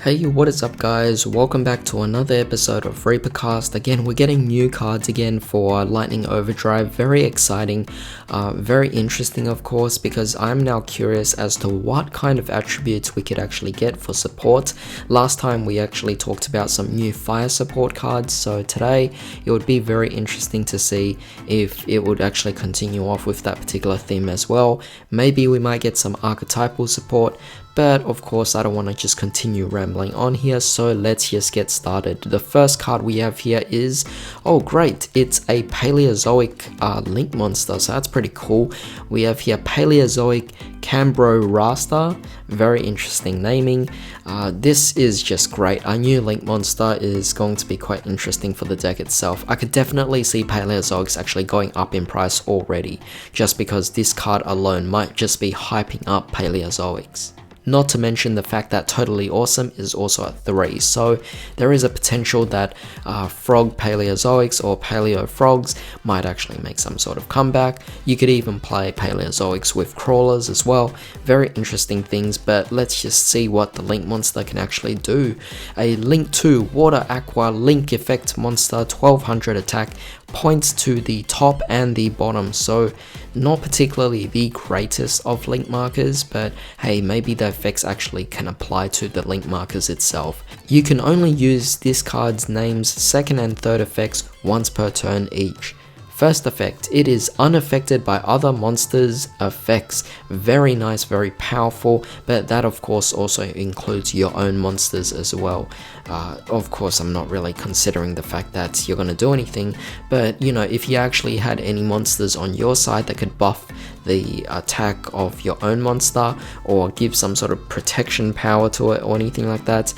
Hey, what is up guys? Welcome back to another episode of ReaperCast. Again, we're getting new cards again for Lightning Overdrive. Very exciting, very interesting of course, because I'm now curious as to what kind of attributes we could actually get for support. Last time we actually talked about some new fire support cards, so today it would be very interesting to see if it would actually continue off with that particular theme as well. Maybe we might get some archetypal support. But of course I don't want to just continue rambling on here, so let's just get started. The first card we have here is, oh great, it's a Paleozoic Link monster, so that's pretty cool. We have here Paleozoic Cambro Rasta, very interesting naming. This is just great. Our new Link monster is going to be quite interesting for the deck itself. I could definitely see Paleozoics actually going up in price already, just because this card alone might just be hyping up Paleozoics. Not to mention the fact that Totally Awesome is also at 3, so there is a potential that Frog Paleozoics or Paleo Frogs might actually make some sort of comeback. You could even play Paleozoics with Crawlers as well. Very interesting things, but let's just see what the Link monster can actually do. A Link 2 Water Aqua Link Effect monster, 1200 attack, points to the top and the bottom, so not particularly the greatest of link markers, but hey, maybe the effects actually can apply to the link markers itself. You can only use this card's name's second and third effects once per turn each. First effect, it is unaffected by other monsters' effects. Very nice, very powerful, but that of course also includes your own monsters as well. Of course I'm not really considering the fact that you're going to do anything, but you know, if you actually had any monsters on your side that could buff the attack of your own monster or give some sort of protection power to it or anything like that,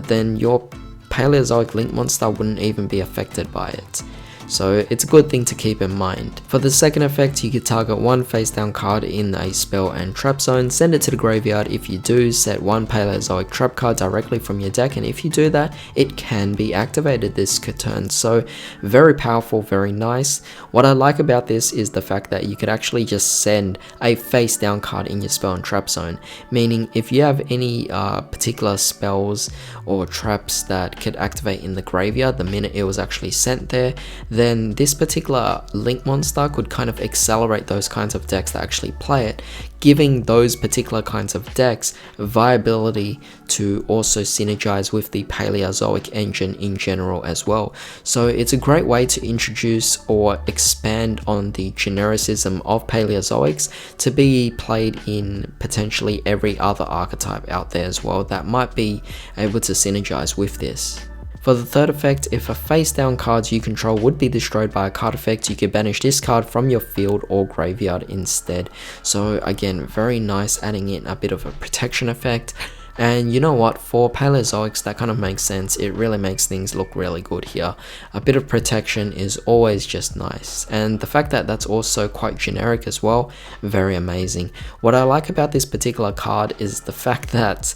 then your Paleozoic Link monster wouldn't even be affected by it. So it's a good thing to keep in mind. For the second effect, you could target one face down card in a spell and trap zone, send it to the graveyard. If you do, set one Paleozoic trap card directly from your deck, and if you do that, it can be activated this turn. So very powerful, very nice. What I like about this is the fact that you could actually just send a face down card in your spell and trap zone, meaning if you have any particular spells or traps that could activate in the graveyard the minute it was actually sent there, then this particular Link monster could kind of accelerate those kinds of decks that actually play it, giving those particular kinds of decks viability to also synergize with the Paleozoic engine in general as well. So it's a great way to introduce or expand on the genericism of Paleozoics to be played in potentially every other archetype out there as well that might be able to synergize with this. For the third effect, if a face down card you control would be destroyed by a card effect, you could banish this card from your field or graveyard instead. So again, very nice, adding in a bit of a protection effect. And you know what, for Paleozoics that kind of makes sense. It really makes things look really good here. A bit of protection is always just nice, and the fact that that's also quite generic as well, very amazing. What I like about this particular card is the fact that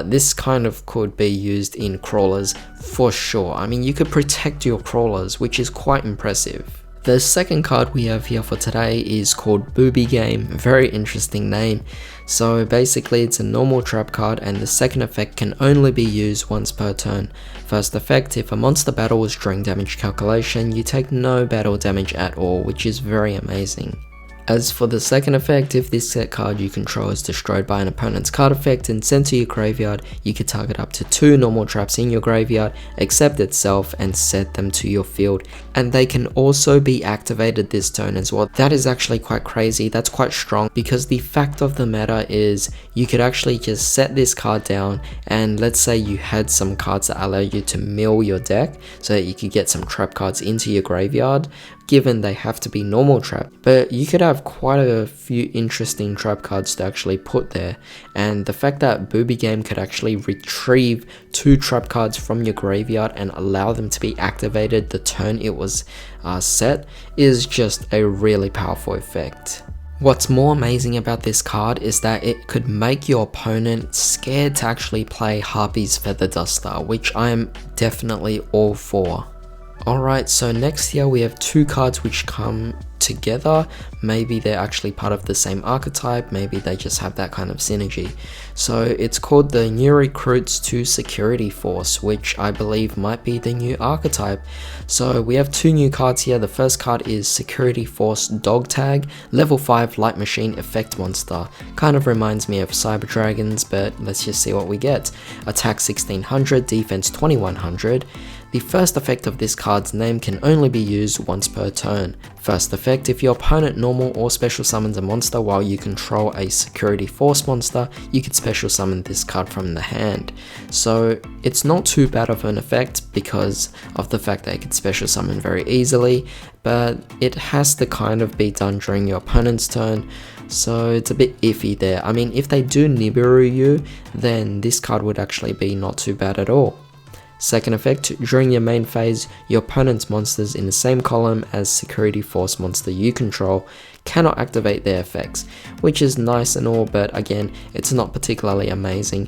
this kind of could be used in Crawlers for sure. I mean, you could protect your Crawlers, which is quite impressive. The second card we have here for today is called Booby Game. Very interesting name. So basically it's a normal trap card, and the second effect can only be used once per turn. First effect, if a monster battles during damage calculation, you take no battle damage at all, which is very amazing. As for the second effect, if this set card you control is destroyed by an opponent's card effect and sent to your graveyard, you can target up to 2 normal traps in your graveyard, accept itself, and set them to your field. And they can also be activated this turn as well. That is actually quite crazy. That's quite strong, because the fact of the matter is you could actually just set this card down, and let's say you had some cards that allow you to mill your deck so that you could get some trap cards into your graveyard, given they have to be normal trap, but you could have quite a few interesting trap cards to actually put there. And the fact that Booby Game could actually retrieve 2 trap cards from your graveyard and allow them to be activated the turn it was set is just a really powerful effect. What's more amazing about this card is that it could make your opponent scared to actually play Harpy's Feather Duster, which I am definitely all for. Alright, so next here we have 2 cards which come together, maybe they're actually part of the same archetype, maybe they just have that kind of synergy. So it's called the New Recruits to Security Force, which I believe might be the new archetype. So we have 2 new cards here. The first card is Security Force Dog Tag, level 5 Light Machine Effect Monster. Kind of reminds me of Cyber Dragons, but let's just see what we get. Attack 1600, defense 2100. The first effect of this card's name can only be used once per turn. First effect, if your opponent normal or special summons a monster while you control a Security Force monster, you can special summon this card from the hand. So it's not too bad of an effect because of the fact that it can special summon very easily, but it has to kind of be done during your opponent's turn. So it's a bit iffy there. I mean, if they do Nibiru you, then this card would actually be not too bad at all. Second effect, during your main phase, your opponent's monsters in the same column as Security Force monster you control cannot activate their effects, which is nice and all, but again, it's not particularly amazing.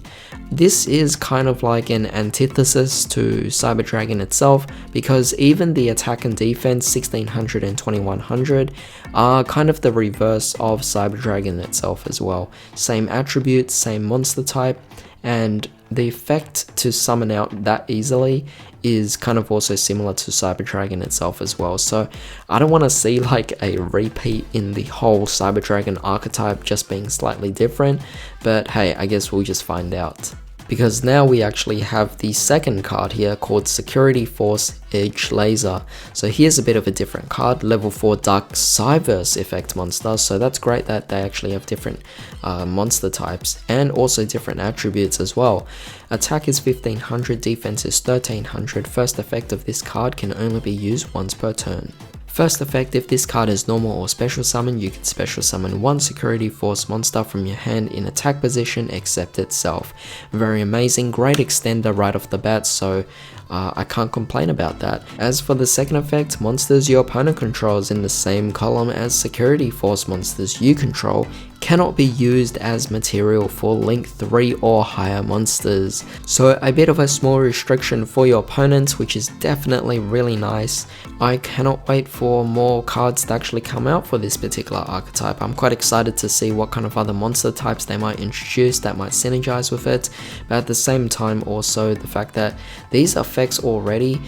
This is kind of like an antithesis to Cyber Dragon itself, because even the attack and defense 1600 and 2100 are kind of the reverse of Cyber Dragon itself as well. Same attributes, same monster type, and the effect to summon out that easily is kind of also similar to Cyber Dragon itself as well. So I don't want to see like a repeat in the whole Cyber Dragon archetype just being slightly different, but hey, I guess we'll just find out. Because now we actually have the second card here called Security Force Edge Laser. So here's a bit of a different card, level 4 Dark Cyverse effect monster. So that's great that they actually have different monster types and also different attributes as well. Attack is 1500, defense is 1300. First effect of this card can only be used once per turn. First effect, if this card is normal or special summon, you can special summon 1 Security Force monster from your hand in attack position except itself. Very amazing, great extender right off the bat, so I can't complain about that. As for the second effect, monsters your opponent controls in the same column as Security Force monsters you control cannot be used as material for Link 3 or higher monsters. So a bit of a small restriction for your opponents, which is definitely really nice. I cannot wait for more cards to actually come out for this particular archetype. I'm quite excited to see what kind of other monster types they might introduce that might synergize with it, but at the same time also the fact that these effects already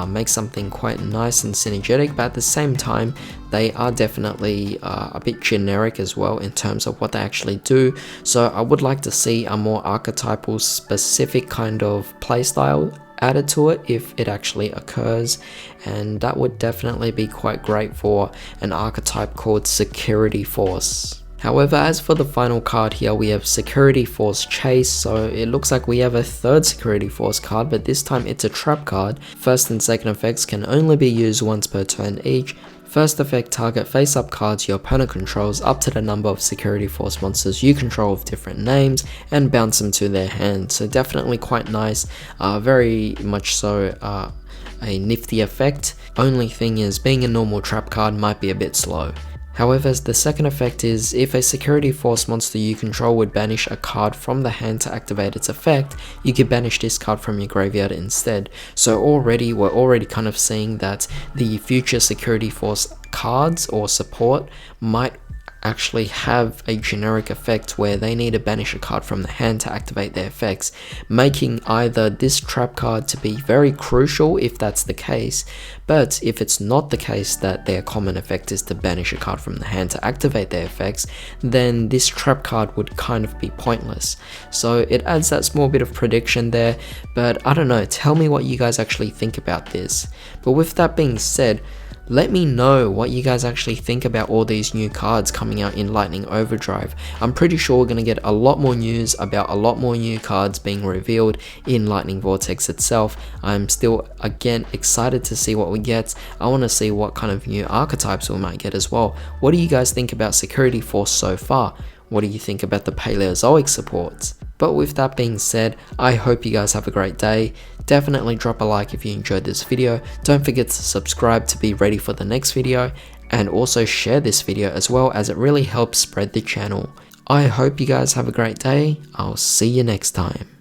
make something quite nice and synergetic, but at the same time they are definitely a bit generic as well in terms of what they actually do. So I would like to see a more archetypal specific kind of playstyle added to it if it actually occurs, and that would definitely be quite great for an archetype called Security Force. However, as for the final card here, we have Security Force Chase, so it looks like we have a third Security Force card, but this time it's a trap card. First and second effects can only be used once per turn each. First effect, target face-up cards your opponent controls up to the number of Security Force monsters you control with different names and bounce them to their hand. So definitely quite nice, very much so a nifty effect. Only thing is, being a normal trap card might be a bit slow. However, the second effect is, if a Security Force monster you control would banish a card from the hand to activate its effect, you could banish this card from your graveyard instead. So we're already kind of seeing that the future Security Force cards or support might actually have a generic effect where they need to banish a card from the hand to activate their effects, making either this trap card to be very crucial if that's the case, but if it's not the case that their common effect is to banish a card from the hand to activate their effects, then this trap card would kind of be pointless. So it adds that small bit of prediction there, but I don't know, tell me what you guys actually think about this. But with that being said, let me know what you guys actually think about all these new cards coming out in Lightning Overdrive. I'm pretty sure we're going to get a lot more news about a lot more new cards being revealed in Lightning Vortex itself. I'm still, again, excited to see what we get. I want to see what kind of new archetypes we might get as well. What do you guys think about Security Force so far? What do you think about the Paleozoic supports? But with that being said, I hope you guys have a great day. Definitely drop a like if you enjoyed this video. Don't forget to subscribe to be ready for the next video, and also share this video as well, as it really helps spread the channel. I hope you guys have a great day. I'll see you next time.